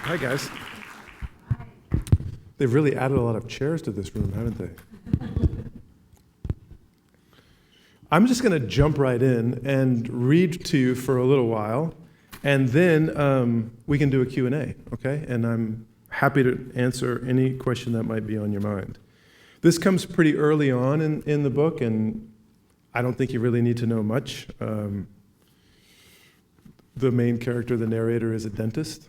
Hi, guys. They've really added a lot of chairs to this room, haven't they? I'm just going to jump right in and read to you for a little while, and then we can do a Q&A, okay? And I'm happy to answer any question that might be on your mind. This comes pretty early on in the book, and I don't think you really need to know much. The main character, the narrator, is a dentist.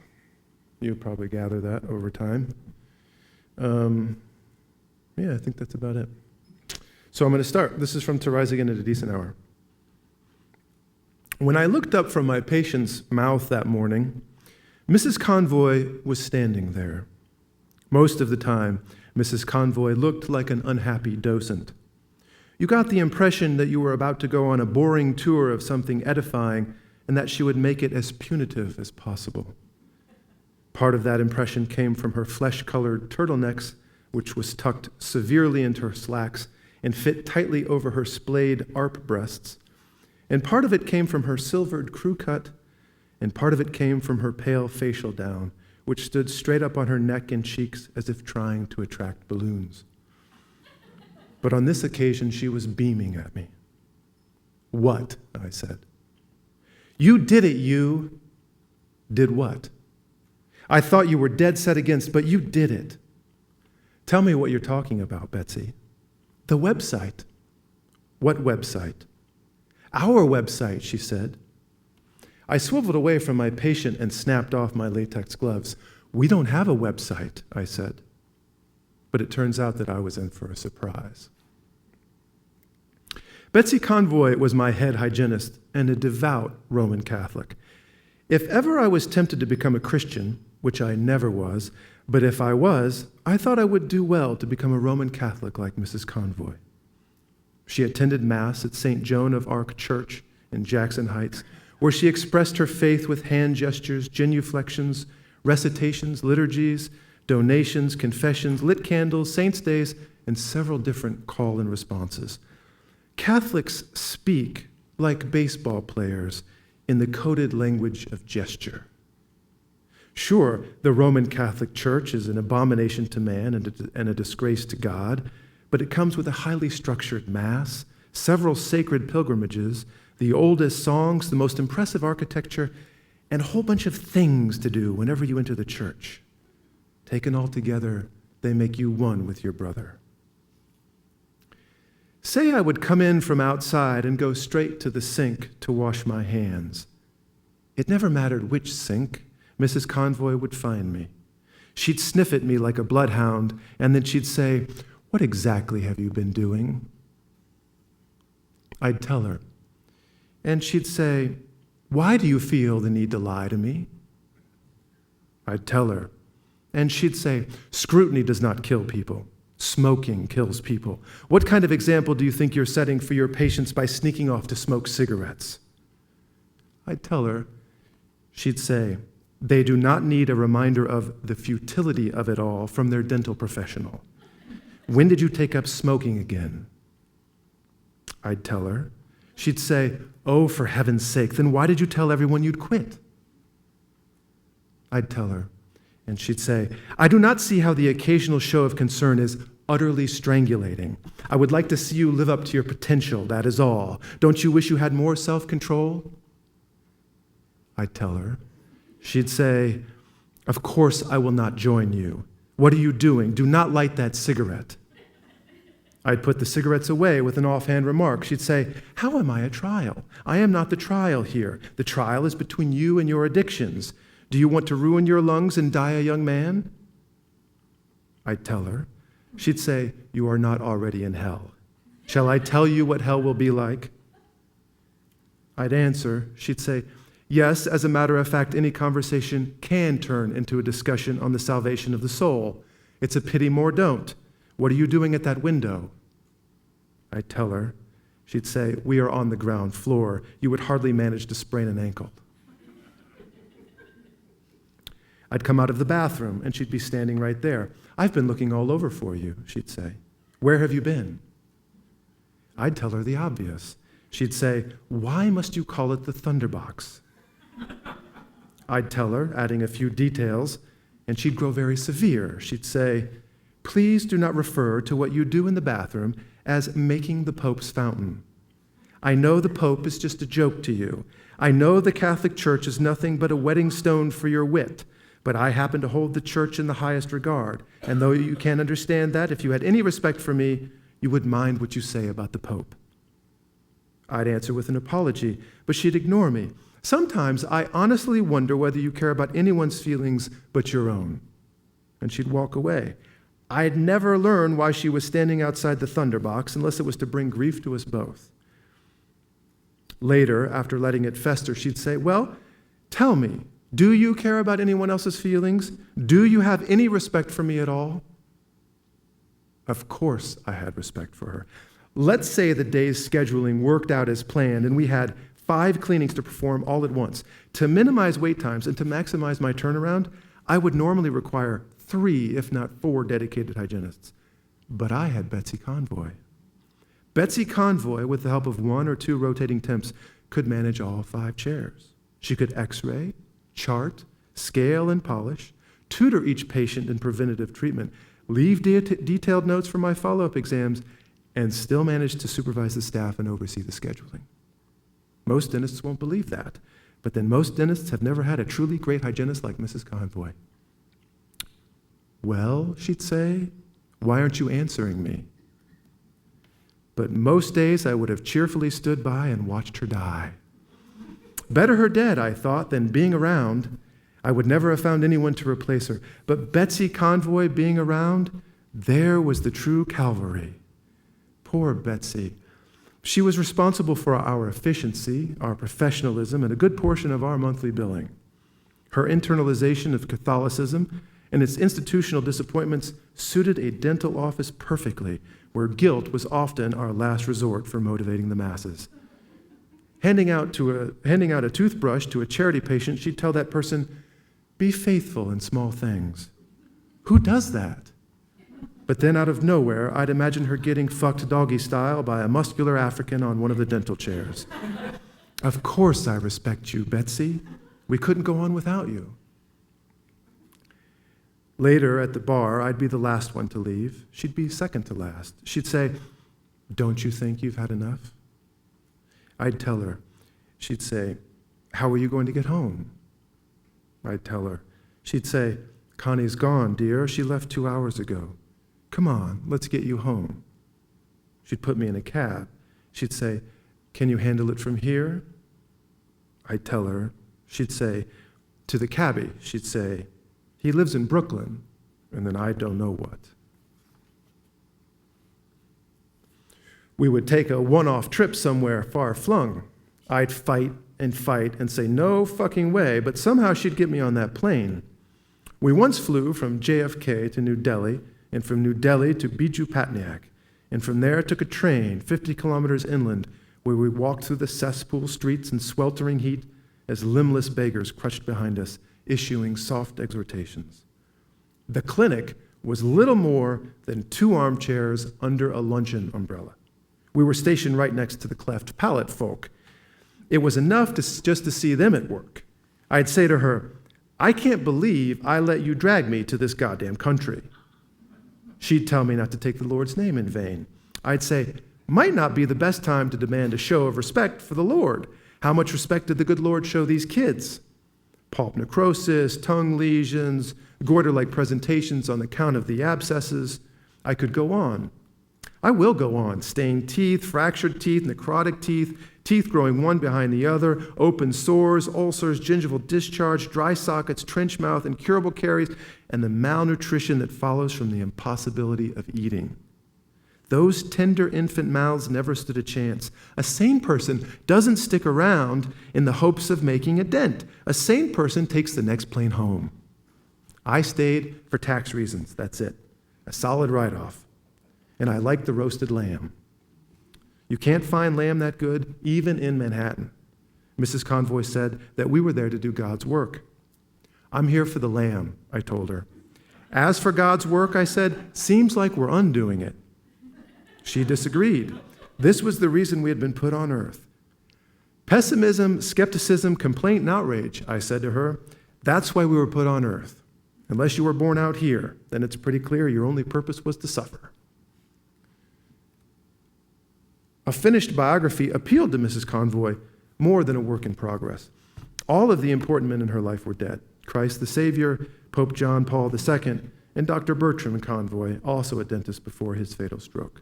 You'll probably gather that over time. I think that's about it. So I'm going to start. This is from To Rise Again at a Decent Hour. When I looked up from my patient's mouth that morning, Mrs. Convoy was standing there. Most of the time, Mrs. Convoy looked like an unhappy docent. You got the impression that you were about to go on a boring tour of something edifying and that she would make it as punitive as possible. Part of that impression came from her flesh-colored turtlenecks, which was tucked severely into her slacks and fit tightly over her splayed arp breasts. And part of it came from her silvered crew cut, and part of it came from her pale facial down, which stood straight up on her neck and cheeks as if trying to attract balloons. But on this occasion, she was beaming at me. "What?" I said. "You did it, you." "Did what?" "I thought you were dead set against, but you did it." "Tell me what you're talking about, Betsy." "The website." "What website?" "Our website," she said. I swiveled away from my patient and snapped off my latex gloves. "We don't have a website," I said. But it turns out that I was in for a surprise. Betsy Convoy was my head hygienist and a devout Roman Catholic. If ever I was tempted to become a Christian, which I never was, but if I was, I thought I would do well to become a Roman Catholic like Mrs. Convoy. She attended Mass at St. Joan of Arc Church in Jackson Heights, where she expressed her faith with hand gestures, genuflections, recitations, liturgies, donations, confessions, lit candles, saints' days, and several different call and responses. Catholics speak like baseball players in the coded language of gesture. Sure, the Roman Catholic Church is an abomination to man and a disgrace to God, but it comes with a highly structured Mass, several sacred pilgrimages, the oldest songs, the most impressive architecture, and a whole bunch of things to do whenever you enter the church. Taken all together, they make you one with your brother. Say I would come in from outside and go straight to the sink to wash my hands. It never mattered which sink. Mrs. Convoy would find me. She'd sniff at me like a bloodhound, and then she'd say, "What exactly have you been doing?" I'd tell her. And she'd say, "Why do you feel the need to lie to me?" I'd tell her. And she'd say, "Scrutiny does not kill people. Smoking kills people. What kind of example do you think you're setting for your patients by sneaking off to smoke cigarettes?" I'd tell her. She'd say, "They do not need a reminder of the futility of it all from their dental professional. When did you take up smoking again?" I'd tell her. She'd say, "Oh, for heaven's sake, then why did you tell everyone you'd quit?" I'd tell her. And she'd say, "I do not see how the occasional show of concern is utterly strangulating. I would like to see you live up to your potential, that is all. Don't you wish you had more self-control?" I'd tell her. She'd say, "Of course I will not join you. What are you doing? Do not light that cigarette." I'd put the cigarettes away with an offhand remark. She'd say, "How am I a trial? I am not the trial here. The trial is between you and your addictions. Do you want to ruin your lungs and die a young man?" I'd tell her. She'd say, "You are not already in hell. Shall I tell you what hell will be like?" I'd answer. She'd say, "Yes, as a matter of fact, any conversation can turn into a discussion on the salvation of the soul. It's a pity more don't. What are you doing at that window?" I'd tell her. She'd say, "We are on the ground floor. You would hardly manage to sprain an ankle." I'd come out of the bathroom, and she'd be standing right there. "I've been looking all over for you," she'd say. "Where have you been?" I'd tell her the obvious. She'd say, "Why must you call it the Thunderbox?" I'd tell her, adding a few details, and she'd grow very severe. She'd say, "Please do not refer to what you do in the bathroom as making the Pope's fountain. I know the Pope is just a joke to you. I know the Catholic Church is nothing but a wedding stone for your wit, but I happen to hold the Church in the highest regard, and though you can't understand that, if you had any respect for me, you would mind what you say about the Pope." I'd answer with an apology, but she'd ignore me. "Sometimes I honestly wonder whether you care about anyone's feelings but your own." And she'd walk away. I'd never learn why she was standing outside the Thunderbox unless it was to bring grief to us both. Later, after letting it fester, she'd say, "Well, tell me, do you care about anyone else's feelings? Do you have any respect for me at all?" Of course I had respect for her. Let's say the day's scheduling worked out as planned and we had 5 cleanings to perform all at once. To minimize wait times and to maximize my turnaround, I would normally require 3, if not 4, dedicated hygienists. But I had Betsy Convoy. Betsy Convoy, with the help of 1 or 2 rotating temps, could manage all 5 chairs. She could x-ray, chart, scale, and polish, tutor each patient in preventative treatment, leave detailed notes for my follow-up exams, and still manage to supervise the staff and oversee the scheduling. Most dentists won't believe that, but then most dentists have never had a truly great hygienist like Mrs. Convoy. "Well," she'd say, "why aren't you answering me?" But most days I would have cheerfully stood by and watched her die. Better her dead, I thought, than being around. I would never have found anyone to replace her. But Betsy Convoy being around, there was the true Calvary. Poor Betsy. She was responsible for our efficiency, our professionalism, and a good portion of our monthly billing. Her internalization of Catholicism and its institutional disappointments suited a dental office perfectly, where guilt was often our last resort for motivating the masses. Handing out a toothbrush to a charity patient, she'd tell that person, "Be faithful in small things." Who does that? But then out of nowhere, I'd imagine her getting fucked doggy style by a muscular African on one of the dental chairs. "Of course I respect you, Betsy. We couldn't go on without you." Later at the bar, I'd be the last one to leave. She'd be second to last. She'd say, "Don't you think you've had enough?" I'd tell her. She'd say, "How are you going to get home?" I'd tell her. She'd say, "Connie's gone, dear. She left 2 hours ago. Come on, let's get you home." She'd put me in a cab. She'd say, "Can you handle it from here?" I'd tell her. She'd say, to the cabbie, she'd say, "He lives in Brooklyn," and then I don't know what. We would take a one-off trip somewhere far-flung. I'd fight and say, "No fucking way," but somehow she'd get me on that plane. We once flew from JFK to New Delhi, and from New Delhi to Biju Patnaik, and from there took a train 50 kilometers inland, where we walked through the cesspool streets in sweltering heat as limbless beggars crouched behind us, issuing soft exhortations. The clinic was little more than 2 armchairs under a luncheon umbrella. We were stationed right next to the cleft palate folk. It was enough just to see them at work. I'd say to her, "I can't believe I let you drag me to this goddamn country." She'd tell me not to take the Lord's name in vain. I'd say, "Might not be the best time to demand a show of respect for the Lord. How much respect did the good Lord show these kids? Pulp necrosis, tongue lesions, goiter-like presentations on account of the abscesses." I could go on. I will go on. Stained teeth, fractured teeth, necrotic teeth, teeth growing one behind the other, open sores, ulcers, gingival discharge, dry sockets, trench mouth, incurable caries, and the malnutrition that follows from the impossibility of eating. Those tender infant mouths never stood a chance. A sane person doesn't stick around in the hopes of making a dent. A sane person takes the next plane home. I stayed for tax reasons, that's it. A solid write-off. And I like the roasted lamb. You can't find lamb that good, even in Manhattan. Mrs. Convoy said that we were there to do God's work. "I'm here for the lamb," I told her. "As for God's work," I said, "seems like we're undoing it." She disagreed. This was the reason we had been put on earth. "Pessimism, skepticism, complaint, and outrage," I said to her. "That's why we were put on earth." Unless you were born out here, then it's pretty clear your only purpose was to suffer. A finished biography appealed to Mrs. Convoy more than a work in progress. All of the important men in her life were dead. Christ the Savior, Pope John Paul II, and Dr. Bertram Convoy, also a dentist before his fatal stroke.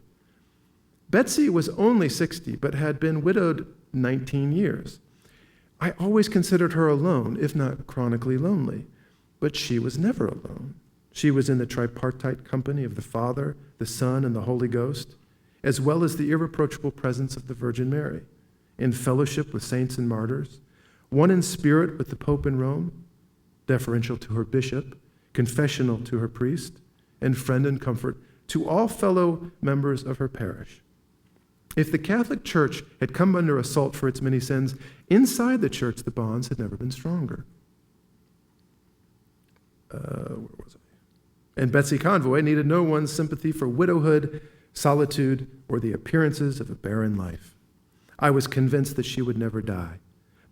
Betsy was only 60, but had been widowed 19 years. I always considered her alone, if not chronically lonely, but she was never alone. She was in the tripartite company of the Father, the Son, and the Holy Ghost, as well as the irreproachable presence of the Virgin Mary, in fellowship with saints and martyrs, one in spirit with the Pope in Rome, deferential to her bishop, confessional to her priest, and friend and comfort to all fellow members of her parish. If the Catholic Church had come under assault for its many sins, inside the church the bonds had never been stronger. Where was I? And Betsy Convoy needed no one's sympathy for widowhood, solitude, or the appearances of a barren life. I was convinced that she would never die.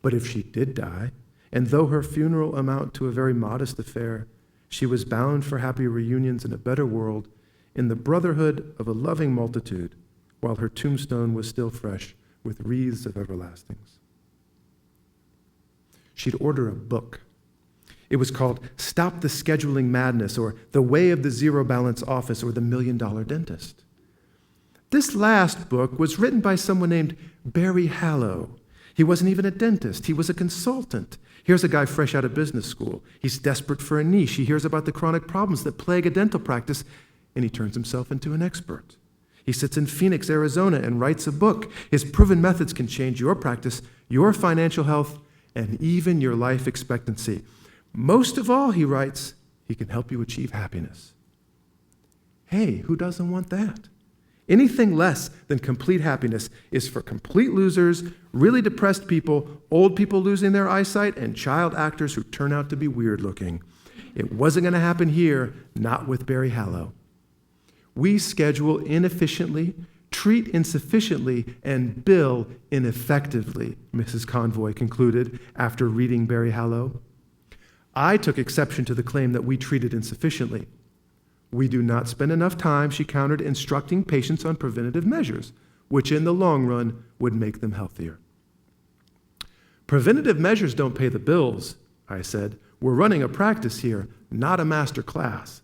But if she did die, and though her funeral amounted to a very modest affair, she was bound for happy reunions in a better world, in the brotherhood of a loving multitude, while her tombstone was still fresh with wreaths of everlastings. She'd order a book. It was called Stop the Scheduling Madness, or The Way of the Zero Balance Office, or The $1 Million Dentist. This last book was written by someone named Barry Hallow. He wasn't even a dentist. He was a consultant. Here's a guy fresh out of business school. He's desperate for a niche. He hears about the chronic problems that plague a dental practice, and he turns himself into an expert. He sits in Phoenix, Arizona, and writes a book. His proven methods can change your practice, your financial health, and even your life expectancy. Most of all, he writes, he can help you achieve happiness. Hey, who doesn't want that? Anything less than complete happiness is for complete losers, really depressed people, old people losing their eyesight, and child actors who turn out to be weird looking. It wasn't going to happen here, not with Barry Hallow. We schedule inefficiently, treat insufficiently, and bill ineffectively, Mrs. Convoy concluded after reading Barry Hallow. I took exception to the claim that we treated insufficiently. We do not spend enough time, she countered, instructing patients on preventative measures, which in the long run would make them healthier. Preventative measures don't pay the bills, I said. We're running a practice here, not a master class.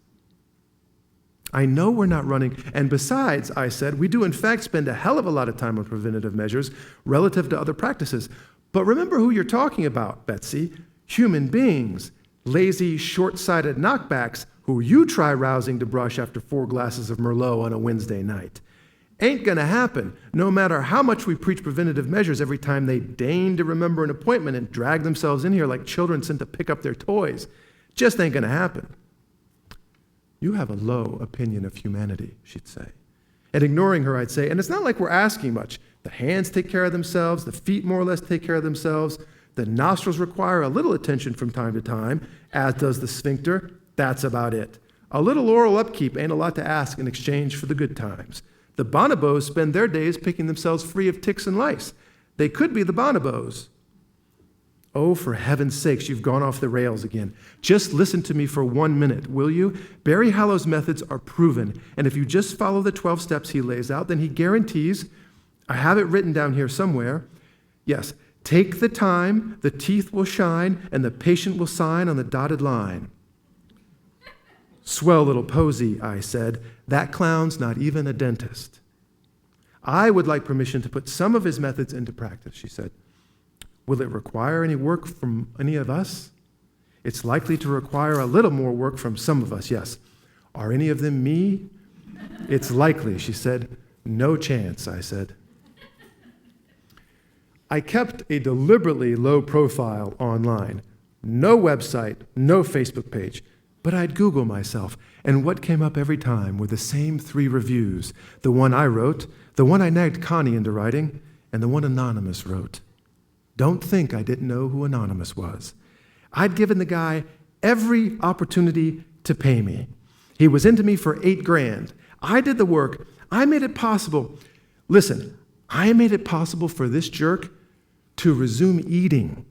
I know we're not running, and besides, I said, we do in fact spend a hell of a lot of time on preventative measures relative to other practices. But remember who you're talking about, Betsy. Human beings, lazy, short-sighted knockbacks who you try rousing to brush after 4 glasses of Merlot on a Wednesday night. Ain't gonna happen, no matter how much we preach preventative measures every time they deign to remember an appointment and drag themselves in here like children sent to pick up their toys. Just ain't gonna happen. You have a low opinion of humanity, she'd say. And ignoring her, I'd say, and it's not like we're asking much. The hands take care of themselves, the feet more or less take care of themselves, the nostrils require a little attention from time to time, as does the sphincter. That's about it. A little oral upkeep ain't a lot to ask in exchange for the good times. The bonobos spend their days picking themselves free of ticks and lice. They could be the bonobos. Oh, for heaven's sakes, you've gone off the rails again. Just listen to me for 1 minute, will you? Barry Hallow's methods are proven, and if you just follow the 12 steps he lays out, then he guarantees, I have it written down here somewhere, yes, take the time, the teeth will shine, and the patient will sign on the dotted line. Swell little posy, I said. That clown's not even a dentist. I would like permission to put some of his methods into practice, she said. Will it require any work from any of us? It's likely to require a little more work from some of us, yes. Are any of them me? It's likely, she said. No chance, I said. I kept a deliberately low profile online. No website, no Facebook page. But I'd Google myself, and what came up every time were the same 3 reviews. The one I wrote, the one I nagged Connie into writing, and the one Anonymous wrote. Don't think I didn't know who Anonymous was. I'd given the guy every opportunity to pay me. He was into me for $8,000. I did the work. I made it possible. Listen, I made it possible for this jerk to resume eating.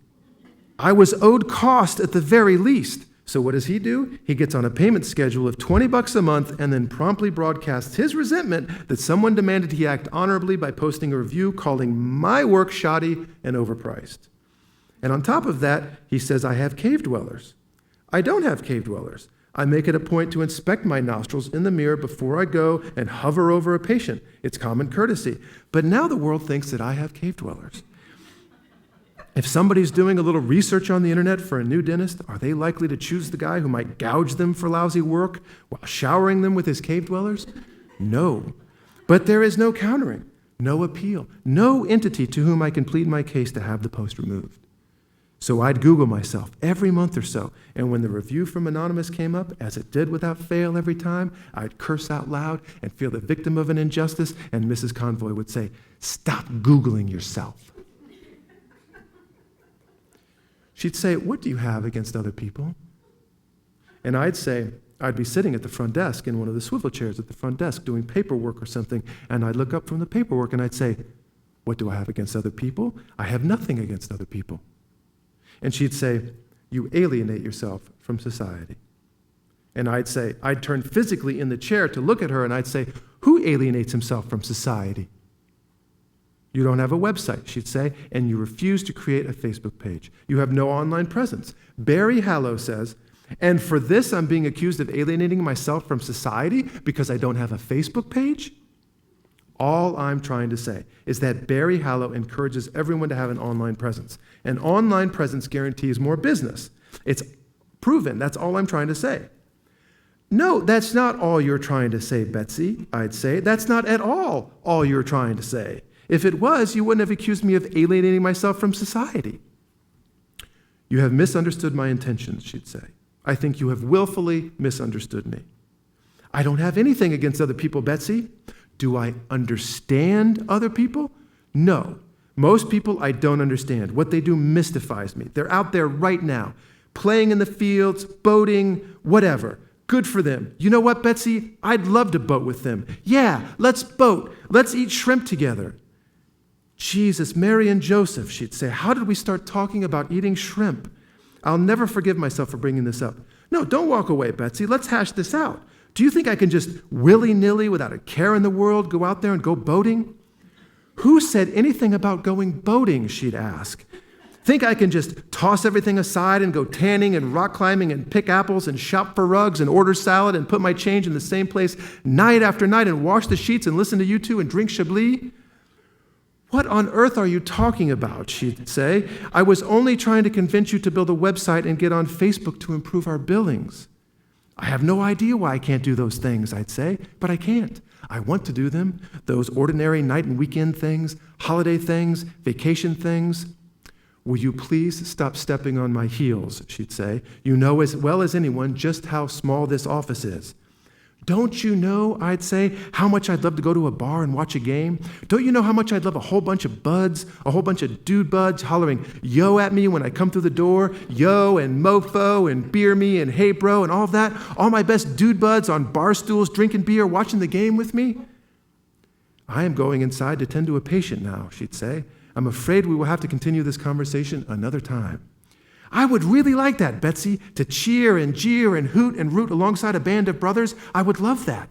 I was owed cost at the very least. So what does he do? He gets on a payment schedule of $20 a month and then promptly broadcasts his resentment that someone demanded he act honorably by posting a review calling my work shoddy and overpriced. And on top of that, he says, I have cave dwellers. I don't have cave dwellers. I make it a point to inspect my nostrils in the mirror before I go and hover over a patient. It's common courtesy. But now the world thinks that I have cave dwellers. If somebody's doing a little research on the internet for a new dentist, are they likely to choose the guy who might gouge them for lousy work while showering them with his cave dwellers? No. But there is no countering, no appeal, no entity to whom I can plead my case to have the post removed. So I'd Google myself every month or so, and when the review from Anonymous came up, as it did without fail every time, I'd curse out loud and feel the victim of an injustice, and Mrs. Convoy would say, stop Googling yourself. She'd say, what do you have against other people? And I'd say, I'd be sitting at the front desk in one of the swivel chairs at the front desk doing paperwork or something, and I'd look up from the paperwork and I'd say, what do I have against other people? I have nothing against other people. And she'd say, you alienate yourself from society. And I'd say, I'd turn physically in the chair to look at her and I'd say, who alienates himself from society? You don't have a website, she'd say, and you refuse to create a Facebook page. You have no online presence. Barry Hallow says, and for this I'm being accused of alienating myself from society because I don't have a Facebook page? All I'm trying to say is that Barry Hallow encourages everyone to have an online presence. An online presence guarantees more business. It's proven. That's all I'm trying to say. No, that's not all you're trying to say, Betsy, I'd say. That's not at all you're trying to say. If it was, you wouldn't have accused me of alienating myself from society. You have misunderstood my intentions, she'd say. I think you have willfully misunderstood me. I don't have anything against other people, Betsy. Do I understand other people? No. Most people I don't understand. What they do mystifies me. They're out there right now, playing in the fields, boating, whatever. Good for them. You know what, Betsy? I'd love to boat with them. Yeah, let's boat. Let's eat shrimp together. Jesus, Mary and Joseph, she'd say, how did we start talking about eating shrimp? I'll never forgive myself for bringing this up. No, don't walk away, Betsy. Let's hash this out. Do you think I can just willy-nilly, without a care in the world, go out there and go boating? Who said anything about going boating, she'd ask. Think I can just toss everything aside and go tanning and rock climbing and pick apples and shop for rugs and order salad and put my change in the same place night after night and wash the sheets and listen to you two and drink Chablis? What on earth are you talking about, she'd say. I was only trying to convince you to build a website and get on Facebook to improve our billings. I have no idea why I can't do those things, I'd say, but I can't. I want to do them, those ordinary night and weekend things, holiday things, vacation things. Will you please stop stepping on my heels, she'd say. You know as well as anyone just how small this office is. Don't you know, I'd say, how much I'd love to go to a bar and watch a game? Don't you know how much I'd love a whole bunch of buds, a whole bunch of dude buds hollering yo at me when I come through the door, yo and mofo and beer me and hey bro and all of that? All my best dude buds on bar stools drinking beer, watching the game with me? I am going inside to tend to a patient now, she'd say. I'm afraid we will have to continue this conversation another time. I would really like that, Betsy, to cheer and jeer and hoot and root alongside a band of brothers. I would love that.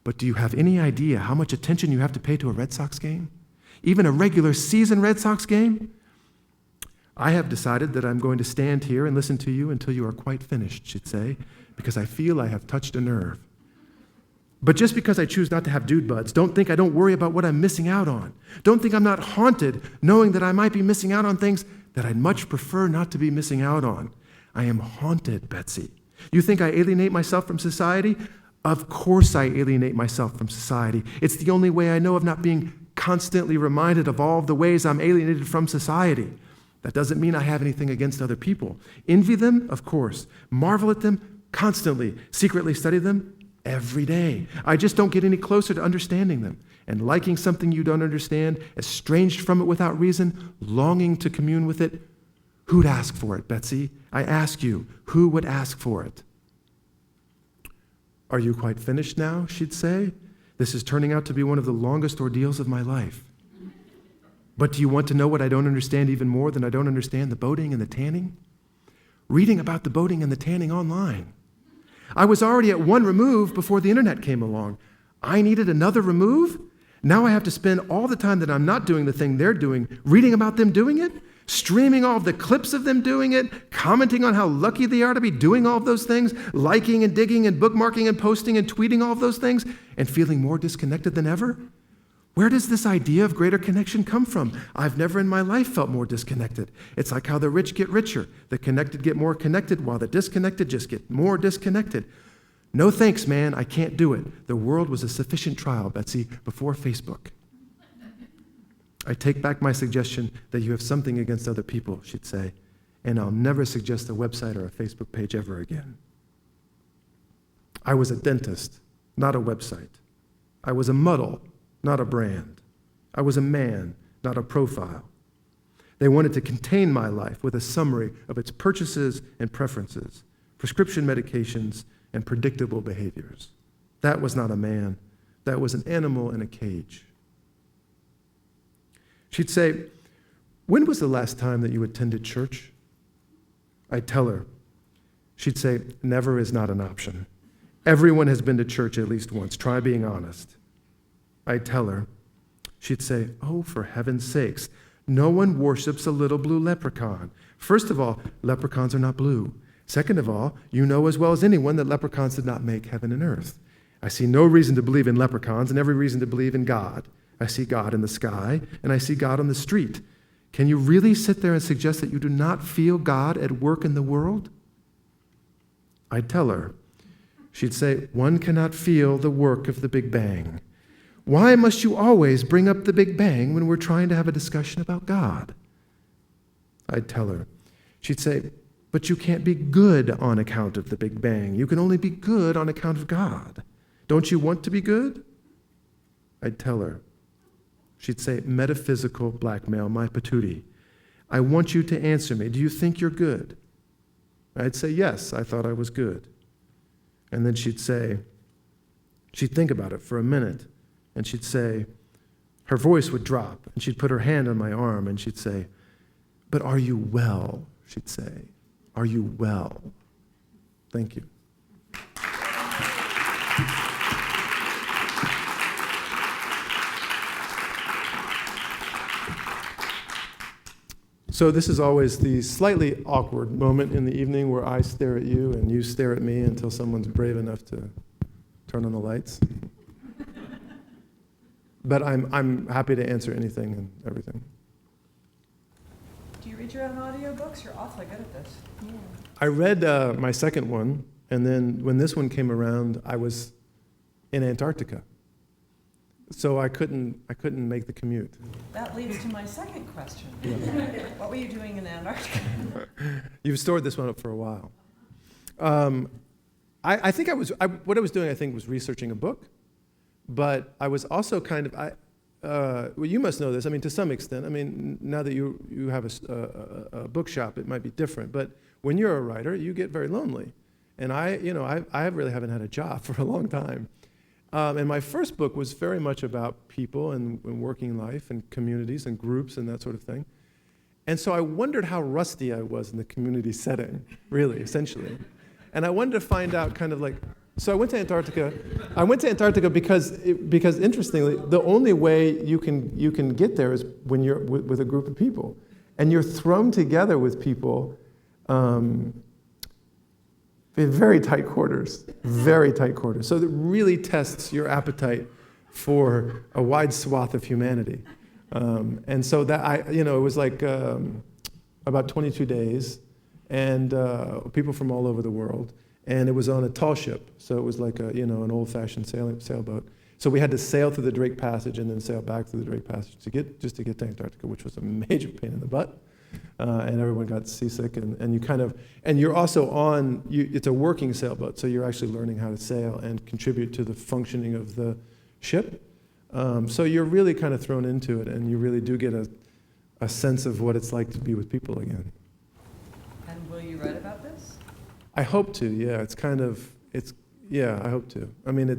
But do you have any idea how much attention you have to pay to a Red Sox game? Even a regular season Red Sox game? I have decided that I'm going to stand here and listen to you until you are quite finished, she'd say, because I feel I have touched a nerve. But just because I choose not to have dude buds, don't think I don't worry about what I'm missing out on. Don't think I'm not haunted knowing that I might be missing out on things that I'd much prefer not to be missing out on. I am haunted, Betsy. You think I alienate myself from society? Of course I alienate myself from society. It's the only way I know of not being constantly reminded of all of the ways I'm alienated from society. That doesn't mean I have anything against other people. Envy them? Of course. Marvel at them? Constantly. Secretly study them? Every day. I just don't get any closer to understanding them. And liking something you don't understand, estranged from it without reason, longing to commune with it. Who'd ask for it, Betsy? I ask you, who would ask for it? Are you quite finished now, she'd say? This is turning out to be one of the longest ordeals of my life. But do you want to know what I don't understand even more than I don't understand the boating and the tanning? reading about the boating and the tanning online. I was already at one remove before the internet came along. I needed another remove? Now I have to spend all the time that I'm not doing the thing they're doing, reading about them doing it, streaming all of the clips of them doing it, commenting on how lucky they are to be doing all of those things, liking and digging and bookmarking and posting and tweeting all of those things, and feeling more disconnected than ever? Where does this idea of greater connection come from? I've never in my life felt more disconnected. It's like how the rich get richer, the connected get more connected, while the disconnected just get more disconnected. No thanks, man, I can't do it. The world was a sufficient trial, Betsy, before Facebook. I take back my suggestion that you have something against other people, she'd say, and I'll never suggest a website or a Facebook page ever again. I was a dentist, not a website. I was a muddle, not a brand. I was a man, not a profile. They wanted to contain my life with a summary of its purchases and preferences, prescription medications, and predictable behaviors. That was not a man. That was an animal in a cage. She'd say, when was the last time that you attended church? I'd tell her. She'd say, never is not an option. Everyone has been to church at least once. Try being honest. I'd tell her. She'd say, oh, for heaven's sakes, no one worships a little blue leprechaun. First of all, leprechauns are not blue. Second of all, you know as well as anyone that leprechauns did not make heaven and earth. I see no reason to believe in leprechauns and every reason to believe in God. I see God in the sky, and I see God on the street. Can you really sit there and suggest that you do not feel God at work in the world? I'd tell her. She'd say, one cannot feel the work of the Big Bang. Why must you always bring up the Big Bang when we're trying to have a discussion about God? I'd tell her. She'd say, but you can't be good on account of the Big Bang. You can only be good on account of God. Don't you want to be good? I'd tell her. She'd say, metaphysical blackmail, my patootie. I want you to answer me. Do you think you're good? I'd say, yes, I thought I was good. And then she'd think about it for a minute, and she'd say, her voice would drop, and she'd put her hand on my arm, and she'd say, but are you well? She'd say, are you well? Thank you. So this is always the slightly awkward moment in the evening where I stare at you and you stare at me until someone's brave enough to turn on the lights. But I'm happy to answer anything and everything. Do you read your own audiobooks? You're awfully good at this. Yeah. I read my second one, and then when this one came around, I was in Antarctica. So I couldn't make the commute. That leads to my second question. Yeah. What were you doing in Antarctica? You've stored this one up for a while. I think what I was doing, I think, was researching a book, but I was also kind of, well, you must know this, I mean, to some extent. I mean, now that you have a bookshop, it might be different, but when you're a writer, you get very lonely. And I really haven't had a job for a long time. And my first book was very much about people and working life and communities and groups and that sort of thing. And so I wondered how rusty I was in the community setting, really, essentially. And I wanted to find out kind of like, so I went to Antarctica. I went to Antarctica because interestingly, the only way you can get there is when you're with a group of people. And you're thrown together with people in very tight quarters, very tight quarters. So it really tests your appetite for a wide swath of humanity. And so that it was like about 22 days, and people from all over the world. And it was on a tall ship, so it was like an old-fashioned sailboat. So we had to sail through the Drake Passage and then sail back through the Drake Passage to get to Antarctica, which was a major pain in the butt. And everyone got seasick, and you're also it's a working sailboat, so you're actually learning how to sail and contribute to the functioning of the ship. So you're really kind of thrown into it, and you really do get a sense of what it's like to be with people again. And will you write about this? I hope to, yeah. I hope to. I mean,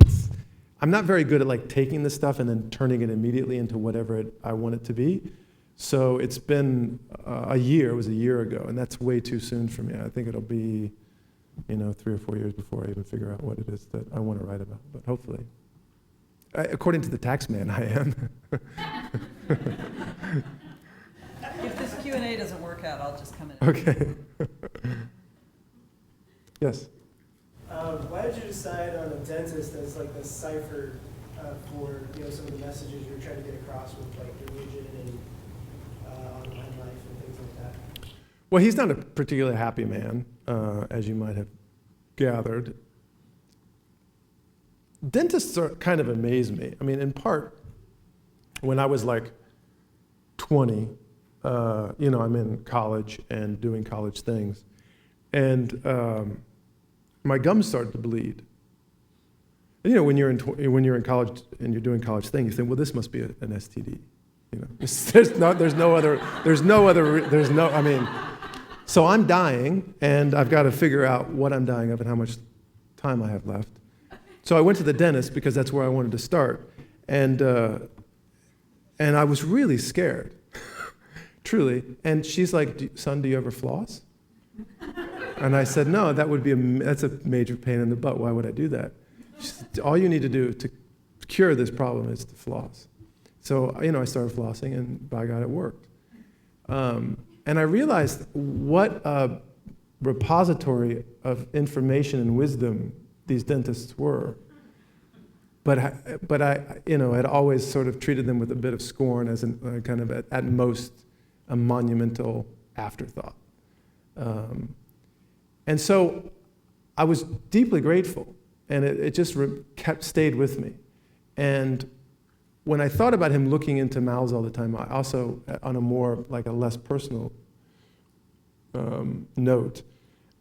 I'm not very good at like taking this stuff and then turning it immediately into whatever I want it to be. So it's been a year. It was a year ago, and that's way too soon for me. I think it'll be, 3 or 4 years before I even figure out what it is that I want to write about. But hopefully, according to the tax man, I am. If this Q&A doesn't work out, I'll just come in. Okay. Yes. Why did you decide on a dentist as like the cipher for some of the messages you're trying to get across with like religion and online life and things like that? Well, he's not a particularly happy man, as you might have gathered. Dentists are kind of amaze me. I mean, in part, when I was like 20, I'm in college and doing college things, and my gums started to bleed. And when you're in college and you're doing college things, you think, well, this must be an STD. So I'm dying, and I've got to figure out what I'm dying of and how much time I have left. So I went to the dentist because that's where I wanted to start, and I was really scared, truly. And she's like, "Son, do you ever floss?" And I said, "No, that's a major pain in the butt. Why would I do that?" She said, "All you need to do to cure this problem is to floss." So I started flossing, and by God, it worked. And I realized what a repository of information and wisdom these dentists were. But I had always sort of treated them with a bit of scorn as kind of at most a monumental afterthought. And so I was deeply grateful, and it just stayed with me. And when I thought about him looking into mouths all the time, I also, on a less personal note,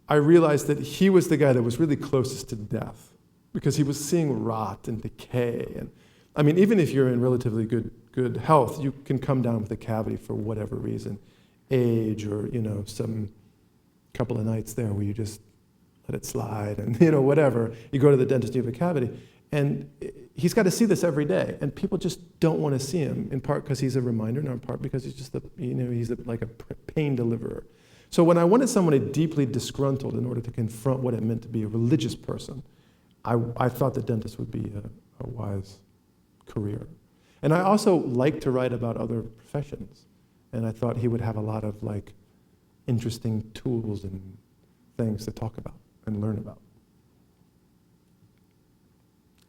I realized that he was the guy that was really closest to death, because he was seeing rot and decay. And I mean, even if you're in relatively good health, you can come down with a cavity for whatever reason, age, or some couple of nights there where you just let it slide, and whatever. You go to the dentist, you have a cavity, and he's got to see this every day, and people just don't want to see him. In part because he's a reminder, and in part because he's just like a pain deliverer. So when I wanted someone deeply disgruntled in order to confront what it meant to be a religious person, I thought the dentist would be a wise career. And I also like to write about other professions, and I thought he would have a lot of interesting tools and things to talk about and learn about.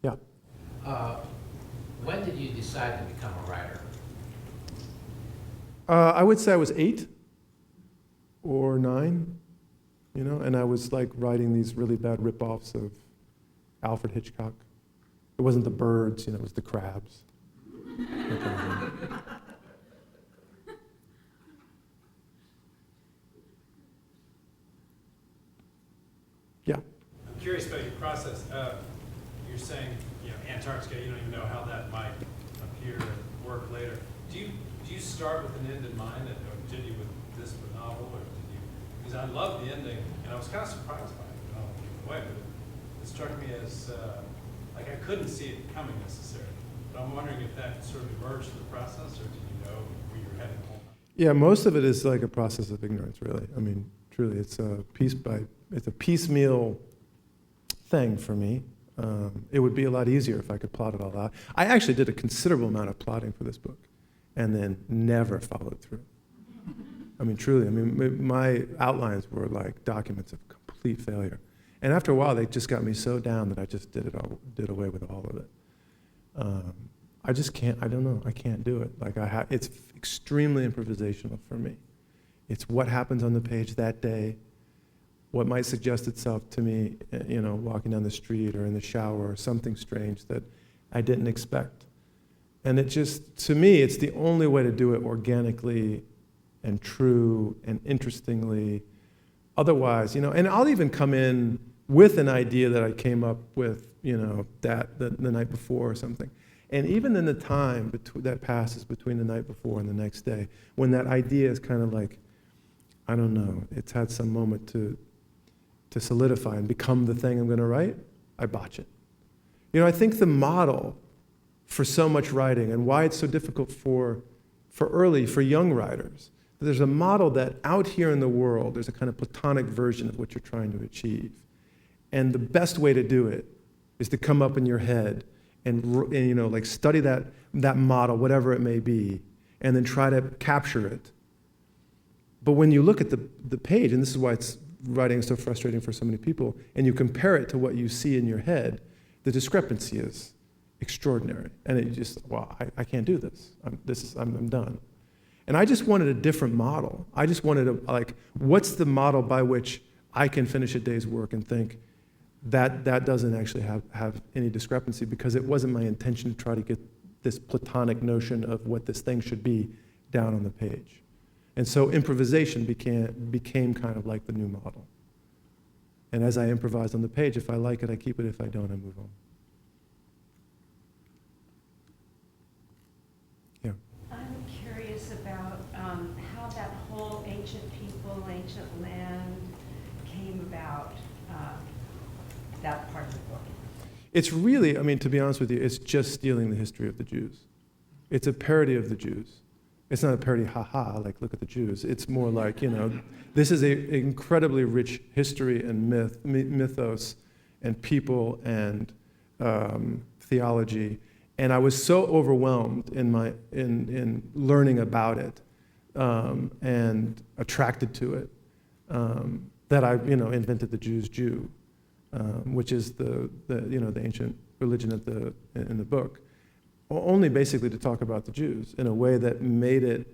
Yeah. When did you decide to become a writer? I would say I was 8 or 9, and I was writing these really bad rip-offs of Alfred Hitchcock. It wasn't the birds, it was the crabs. That kind of thing. Yeah. I'm curious about your process. You're saying, Antarctica, you don't even know how that might appear and work later. Do you start with an end in mind, or did you with this novel, or did you? Because I love the ending, and I was kind of surprised by it. I don't give it away, but it struck me as I couldn't see it coming necessarily. But I'm wondering if that sort of emerged through the process, or did you know where you were heading the whole time? Yeah, most of it is like a process of ignorance, really. I mean, truly, it's a piecemeal thing for me. It would be a lot easier if I could plot it all out. I actually did a considerable amount of plotting for this book, and then never followed through. I mean, truly, my outlines were like documents of complete failure. And after a while, they just got me so down that I just did away with all of it. I just can't, I don't know, I can't do it. It's extremely improvisational for me. It's what happens on the page that day, what might suggest itself to me, walking down the street or in the shower, or something strange that I didn't expect. And it just, to me, it's the only way to do it organically and true and interestingly. Otherwise, and I'll even come in with an idea that I came up with, the night before or something. And even in the time that passes between the night before and the next day, when that idea is kind of I don't know, it's had some moment to solidify and become the thing I'm going to write, I botch it. I think the model for so much writing and why it's so difficult for for young writers. There's a model that out here in the world, there's a kind of platonic version of what you're trying to achieve. And the best way to do it is to come up in your head and like study that model, whatever it may be, and then try to capture it. But when you look at the page, and this is why writing is so frustrating for so many people, and you compare it to what you see in your head, the discrepancy is extraordinary. And it just, well, I can't do this. I'm done. And I just wanted a different model. I just wanted what's the model by which I can finish a day's work and think that doesn't actually have any discrepancy, because it wasn't my intention to try to get this platonic notion of what this thing should be down on the page. And so improvisation became kind of like the new model. And as I improvise on the page, if I like it, I keep it. If I don't, I move on. Yeah. I'm curious about how that whole ancient people, ancient land came about, that part of the book. It's really, to be honest with you, it's just stealing the history of the Jews. It's a parody of the Jews. It's not a parody, ha-ha, like, look at the Jews. It's more like, this is an incredibly rich history and mythos and people and theology. And I was so overwhelmed in learning about it and attracted to it that I, invented the Jews' Jew, which is the ancient religion in the book. Only basically to talk about the Jews in a way that made it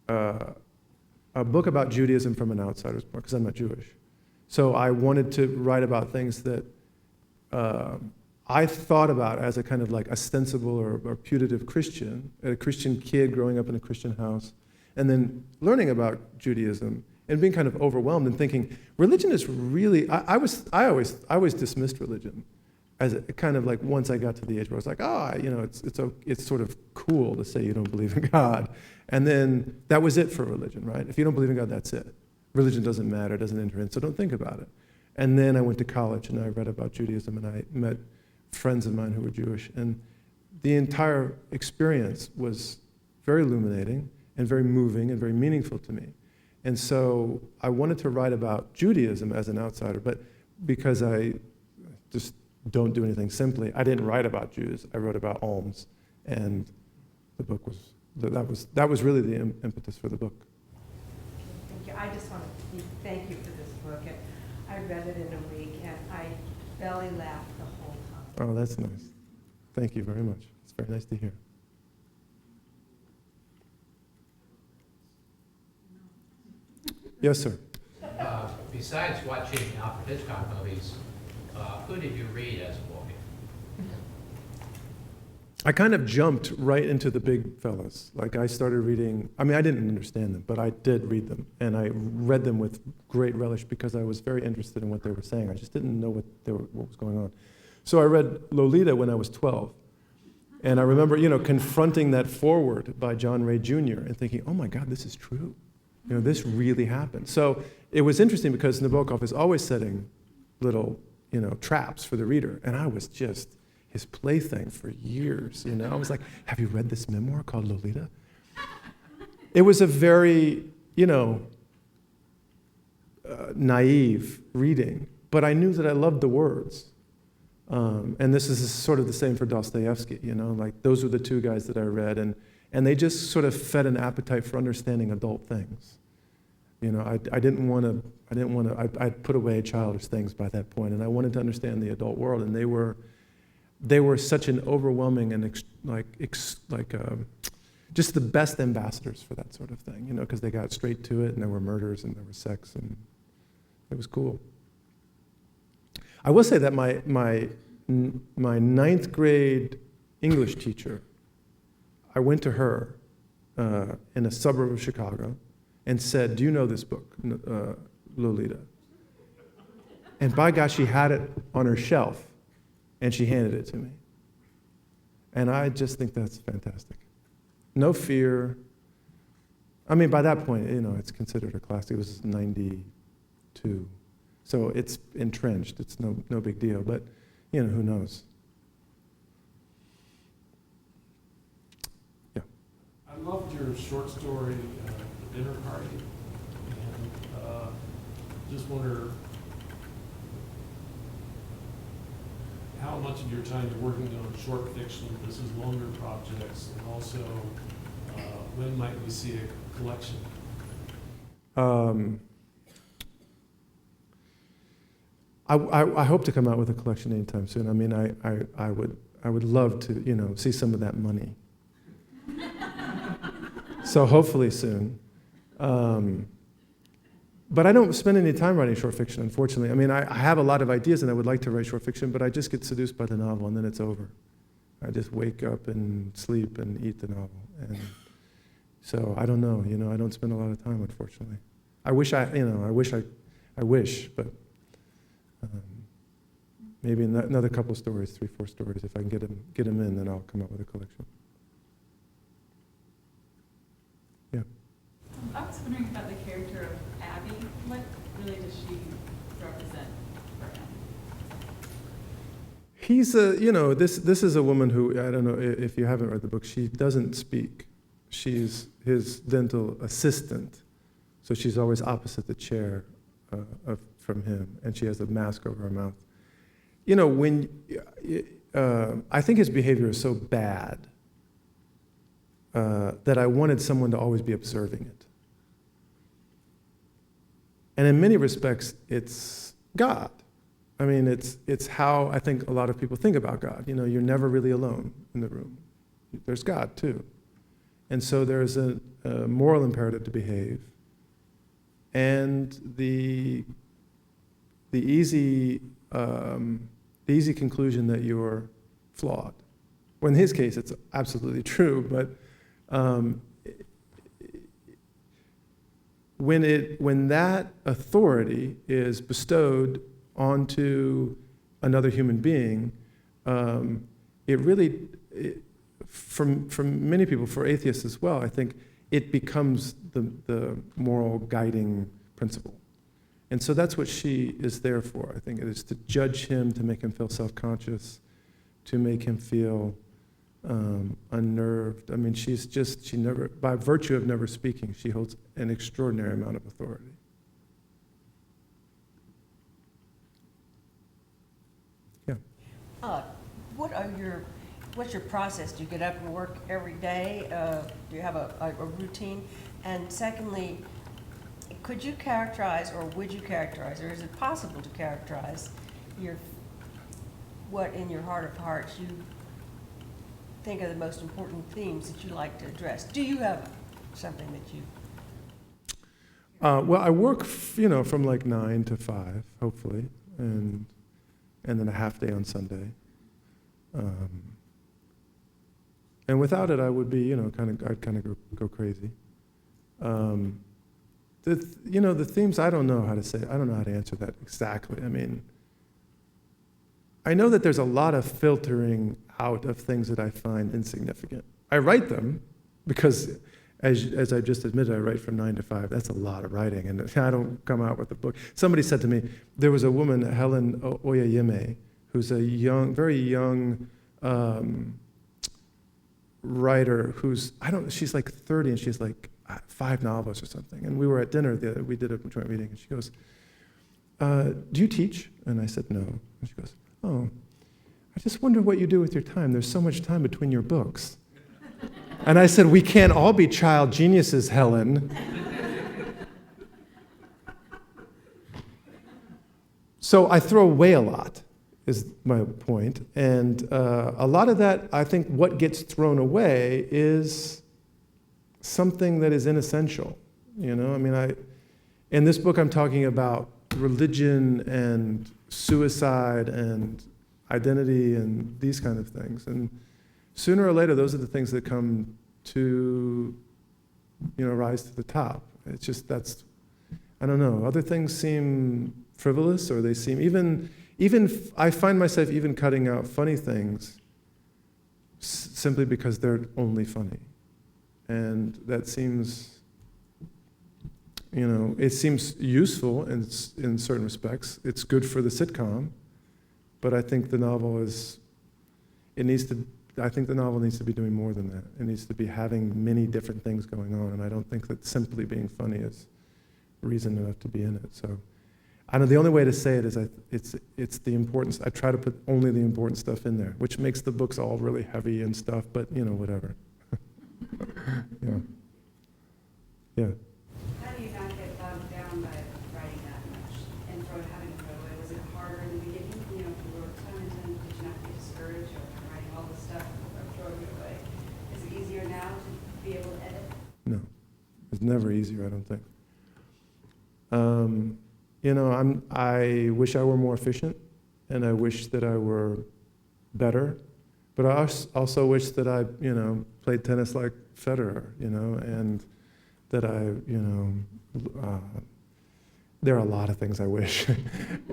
a book about Judaism from an outsider's point, because I'm not Jewish. So I wanted to write about things that I thought about as a kind of like ostensible or putative Christian, a Christian kid growing up in a Christian house, and then learning about Judaism and being kind of overwhelmed and thinking, religion is really, I always dismissed religion as a kind of like, once I got to the age where I was like, it's sort of cool to say you don't believe in God. And then that was it for religion, right? If you don't believe in God, that's it. Religion doesn't matter, doesn't enter in, so don't think about it. And then I went to college and I read about Judaism and I met friends of mine who were Jewish. And the entire experience was very illuminating and very moving and very meaningful to me. And so I wanted to write about Judaism as an outsider, but because I just don't do anything simply, I didn't write about Jews. I wrote about alms, and the book was that was really the impetus for the book. Thank you. I just want to thank you for this book. And I read it in a week, and I belly laughed the whole time. Oh, that's nice. Thank you very much. It's very nice to hear. Yes, sir. Besides watching Alfred Hitchcock movies, who did you read as a boy? I kind of jumped right into the big fellas. Like I started reading, I didn't understand them, but I did read them. And I read them with great relish because I was very interested in what they were saying. I just didn't know what was going on. So I read Lolita when I was 12. And I remember, confronting that foreword by John Ray Jr. and thinking, oh my God, this is true. This really happened. So it was interesting because Nabokov is always setting little, traps for the reader. And I was just his plaything for years, I was like, have you read this memoir called Lolita? It was a very, naive reading, but I knew that I loved the words. And this is sort of the same for Dostoevsky, like those were the two guys that I read, and they just sort of fed an appetite for understanding adult things. I'd put away childish things by that point, and I wanted to understand the adult world, and they were such an overwhelming and just the best ambassadors for that sort of thing, because they got straight to it, and there were murders, and there was sex, and it was cool. I will say that my ninth grade English teacher, I went to her in a suburb of Chicago and said, do you know this book, Lolita? And by gosh, she had it on her shelf, and she handed it to me. And I just think that's fantastic. No fear. By that point, it's considered a classic. It was 92. So it's entrenched. It's no big deal. But, who knows? Yeah. I loved your short story, The Dinner Party, and just wonder how much of your time you're working on short fiction versus longer projects, and also when might we see a collection? I hope to come out with a collection anytime soon. I mean, I would love to, see some of that money. So hopefully soon. But I don't spend any time writing short fiction, unfortunately. I mean, I have a lot of ideas and I would like to write short fiction, but I just get seduced by the novel and then it's over. I just wake up and sleep and eat the novel. And so I don't know, I don't spend a lot of time, unfortunately. I wish, but maybe another couple stories, 3, 4 stories. If I can get them in, then I'll come up with a collection. Yeah. I was wondering about the character of Abby. What really does she represent for him? He's this is a woman who, I don't know if you haven't read the book, she doesn't speak. She's his dental assistant, so she's always opposite the chair from him, and she has a mask over her mouth. I think his behavior is so bad that I wanted someone to always be observing it. And in many respects, it's God. I mean, it's how I think a lot of people think about God. You're never really alone in the room. There's God, too. And so there's a moral imperative to behave. And the easy conclusion that you're flawed. Well, in his case, it's absolutely true, but when that authority is bestowed onto another human being, it really, from many people, for atheists as well, I think it becomes the moral guiding principle. And so that's what she is there for. I think it is to judge him, to make him feel self-conscious, to make him feel unnerved. I mean, she never, by virtue of never speaking, she holds an extraordinary amount of authority. Yeah. What's your process? Do you get up and work every day? Do you have a routine? And secondly, could you characterize, or would you characterize, or is it possible to characterize what in your heart of hearts you think are the most important themes that you like to address? Do you have something that you? Well, I work, from like 9 to 5, hopefully, and then a half day on Sunday. And without it, I would be, I'd kind of go crazy. The themes, I don't know how to say, I don't know how to answer that exactly. I mean, I know that there's a lot of filtering out of things that I find insignificant. I write them because, as I just admitted, I write from 9 to 5. That's a lot of writing, and I don't come out with a book. Somebody said to me, there was a woman, Helen Oyeyeme, who's a very young writer she's like 30 and she's like 5 novels or something. And we were at dinner, we did a joint meeting, and she goes, do you teach? And I said, no. And she goes, oh, I just wonder what you do with your time. There's so much time between your books. And I said, we can't all be child geniuses, Helen. So I throw away a lot, is my point. And a lot of that, I think what gets thrown away is something that is inessential. I mean, in this book I'm talking about religion and suicide and identity and these kind of things. And sooner or later, those are the things that come to, rise to the top. It's just, I don't know. Other things seem frivolous, or they seem even I find myself even cutting out funny things simply because they're only funny. And that seems, it seems useful in certain respects. It's good for the sitcom, but I think the novel it needs to I think the novel needs to be doing more than that. It needs to be having many different things going on, and I don't think that simply being funny is reason enough to be in it. So, I know the only way to say it is it's the importance. I try to put only the important stuff in there, which makes the books all really heavy and stuff, but whatever. Yeah. Yeah. How do you not get bogged down by writing that much and having to throw it away? Was it harder in the beginning? If you wrote a ton and ton, did you not get discouraged or writing all this stuff or throwing it away? Is it easier now to be able to edit? No, it's never easier, I don't think. I wish I were more efficient, and I wish that I were better, but I also wish that I, played tennis like Federer, and that there are a lot of things I wish.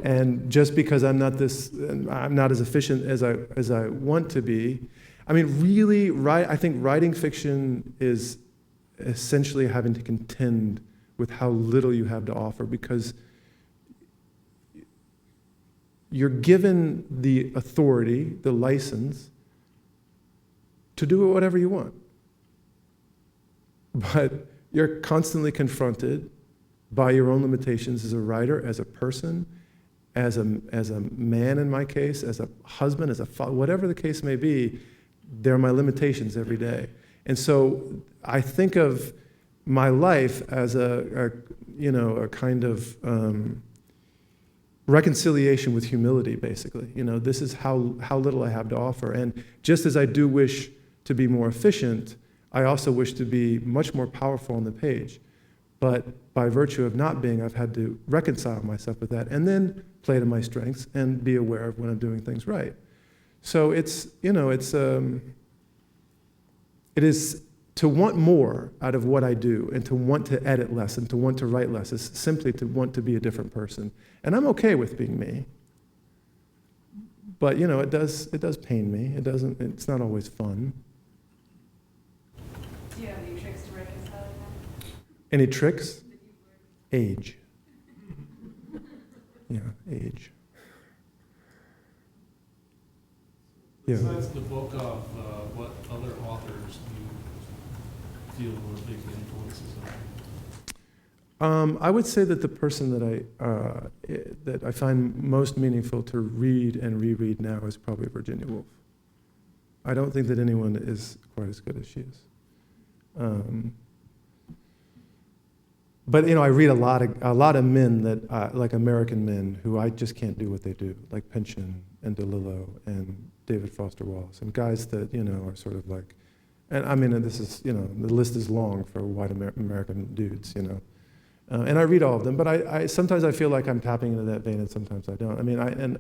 And just because I'm not as efficient as I want to be, I mean, really, I think writing fiction is essentially having to contend with how little you have to offer, because you're given the authority, the license, to do whatever you want. But you're constantly confronted by your own limitations as a writer, as a person, as a man in my case, as a husband, as a father, whatever the case may be, they're my limitations every day. And so I think of my life as a kind of reconciliation with humility, basically. This is how little I have to offer. And just as I do wish to be more efficient, I also wish to be much more powerful on the page. But by virtue of not being, I've had to reconcile myself with that and then play to my strengths and be aware of when I'm doing things right. So it is to want more out of what I do and to want to edit less and to want to write less is simply to want to be a different person. And I'm okay with being me. But it does pain me. It's not always fun. Do you have any tricks to reconcile that? Any tricks? Age. Yeah, age. Yeah. Besides the book of what other authors do you feel were big influences on? I would say that the person that I find most meaningful to read and reread now is probably Virginia Woolf. I don't think that anyone is quite as good as she is. But I read a lot of men that like American men who I just can't do what they do, like Pynchon and DeLillo and David Foster Wallace, and guys that are sort of like, and I mean, this is the list is long for white American dudes, and I read all of them, but I sometimes I feel like I'm tapping into that vein, and sometimes I don't. I mean,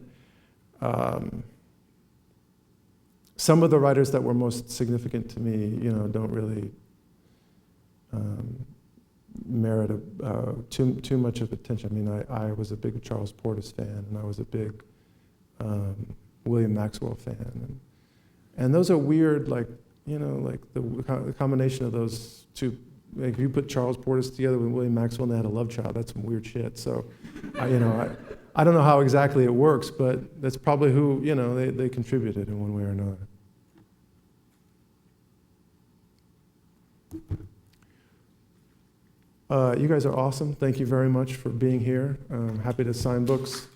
some of the writers that were most significant to me, don't really merit too much of attention. I mean, I was a big Charles Portis fan, and I was a big William Maxwell fan, and those are weird, like the combination of those two. Like if you put Charles Portis together with William Maxwell and they had a love child, that's some weird shit. So, I don't know how exactly it works, but that's probably who they contributed in one way or another. You guys are awesome. Thank you very much for being here. I'm happy to sign books.